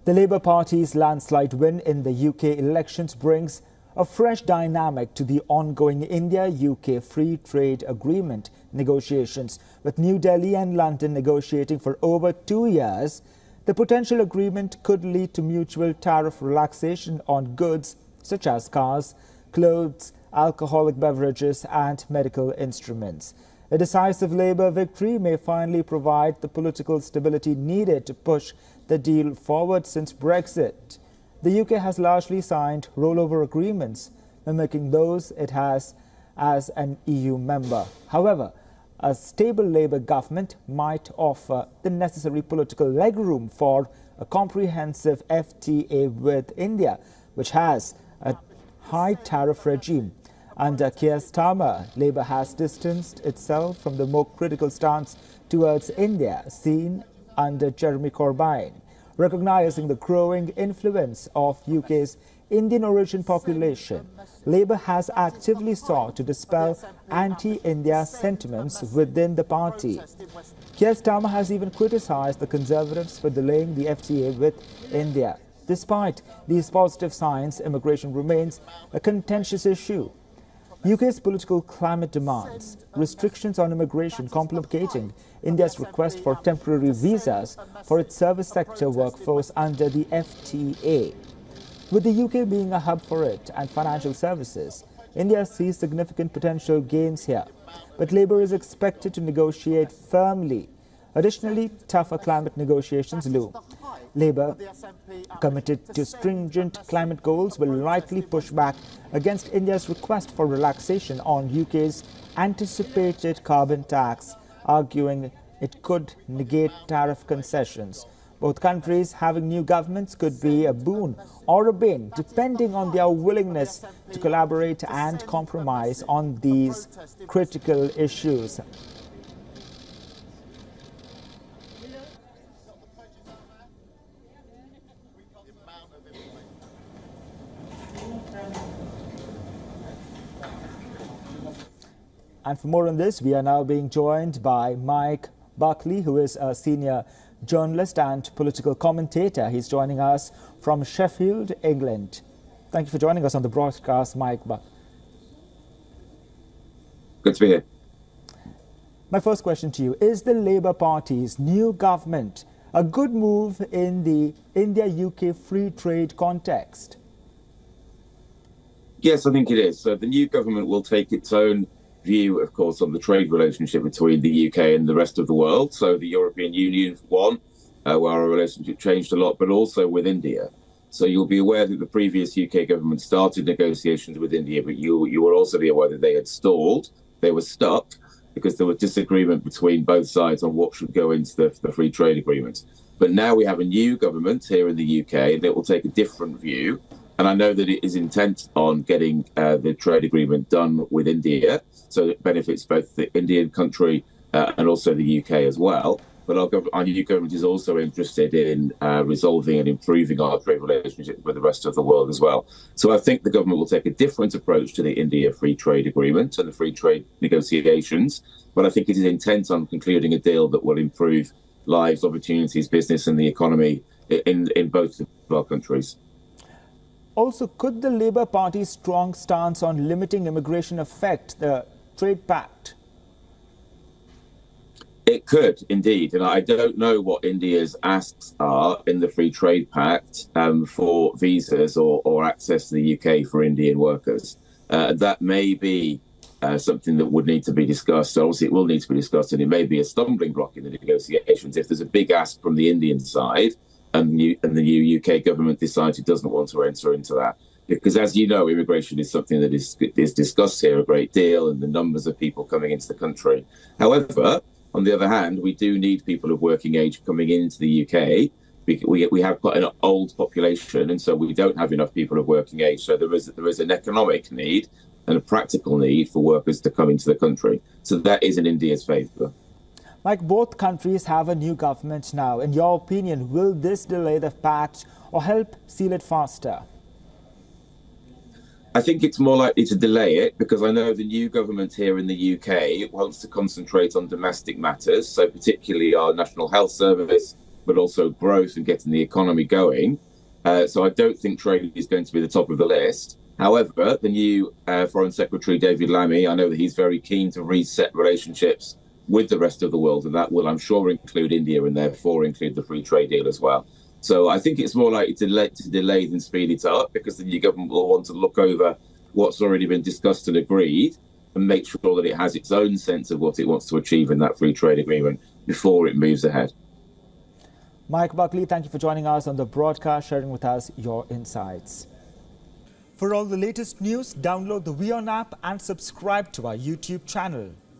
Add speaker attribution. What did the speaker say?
Speaker 1: The Labour Party's landslide win in the UK elections brings a fresh dynamic to the ongoing India-UK Free Trade Agreement negotiations. With New Delhi and London negotiating for over 2 years, the potential agreement could lead to mutual tariff relaxation on goods such as cars, clothes, alcoholic beverages and medical instruments. A decisive Labour victory may finally provide the political stability needed to push the deal forward since Brexit. The UK has largely signed rollover agreements, mimicking those it has as an EU member. However, a stable Labour government might offer the necessary political legroom for a comprehensive FTA with India, which has a high tariff regime. Under Keir Starmer, Labour has distanced itself from the more critical stance towards India seen under Jeremy Corbyn. Recognizing the growing influence of UK's Indian origin population, Labour has actively sought to dispel anti-India sentiments within the party. Keir Starmer has even criticised the Conservatives for delaying the FTA with India. Despite these positive signs, immigration remains a contentious issue. UK's political climate demands restrictions on immigration, complicating India's request for temporary visas for its service sector workforce under the FTA. With the UK being a hub for it and financial services, India sees significant potential gains here. But Labour is expected to negotiate firmly. Additionally, tougher climate negotiations loom. Labour, committed to stringent climate goals, will likely push back against India's request for relaxation on UK's anticipated carbon tax, arguing it could negate tariff concessions. Both countries having new governments could be a boon or a bane, depending on their willingness to collaborate and compromise on these critical issues. And for more on this, we are now being joined by Mike Buckley, who is a senior journalist and political commentator. He's joining us from Sheffield, England. Thank you for joining us on the broadcast, Mike.
Speaker 2: Good to be here.
Speaker 1: My first question to you, is the Labour Party's new government a good move in the India-UK free trade context?
Speaker 2: Yes, I think it is. So the new government will take its own view, of course, on the trade relationship between the UK and the rest of the world. So the European Union, one, where our relationship changed a lot, but also with India. So you'll be aware that the previous UK government started negotiations with India, but you will also be aware that they had stalled. They were stuck because there was disagreement between both sides on what should go into the free trade agreement. But now we have a new government here in the UK, and it will take a different view. And I know that it is intent on getting the trade agreement done with India, so it benefits both the Indian country and also the UK as well. But our new government is also interested in resolving and improving our trade relationship with the rest of the world as well. So I think the government will take a different approach to the India Free Trade Agreement and the free trade negotiations. But I think it is intent on concluding a deal that will improve lives, opportunities, business and the economy in both of our countries.
Speaker 1: Also, could the Labour Party's strong stance on limiting immigration affect the trade pact?
Speaker 2: It could, indeed. And I don't know what India's asks are in the Free Trade Pact for visas or access to the UK for Indian workers. That may be something that would need to be discussed. So obviously, it will need to be discussed, and it may be a stumbling block in the negotiations if there's a big ask from the Indian side and the new UK government decides it doesn't want to enter into that. Because as you know, immigration is something that is discussed here a great deal, and the numbers of people coming into the country. However, on the other hand, we do need people of working age coming into the UK. We have quite an old population, and so we don't have enough people of working age. So there is an economic need and a practical need for workers to come into the country. So that is in India's favour.
Speaker 1: Like, both countries have a new government now. In your opinion, will this delay the pact or help seal it faster?
Speaker 2: I think it's more likely to delay it, because I know the new government here in the UK wants to concentrate on domestic matters, so particularly our National Health Service, but also growth and getting the economy going. So I don't think trade is going to be the top of the list. However, the new Foreign Secretary, David Lammy, I know that he's very keen to reset relationships with the rest of the world, and that will, I'm sure, include India and therefore include the free trade deal as well. So I think it's more likely to delay than speed it up, because the new government will want to look over what's already been discussed and agreed and make sure that it has its own sense of what it wants to achieve in that free trade agreement before it moves ahead.
Speaker 1: Mike Buckley, thank you for joining us on the broadcast, sharing with us your insights. For all the latest news, download the WION app and subscribe to our YouTube channel.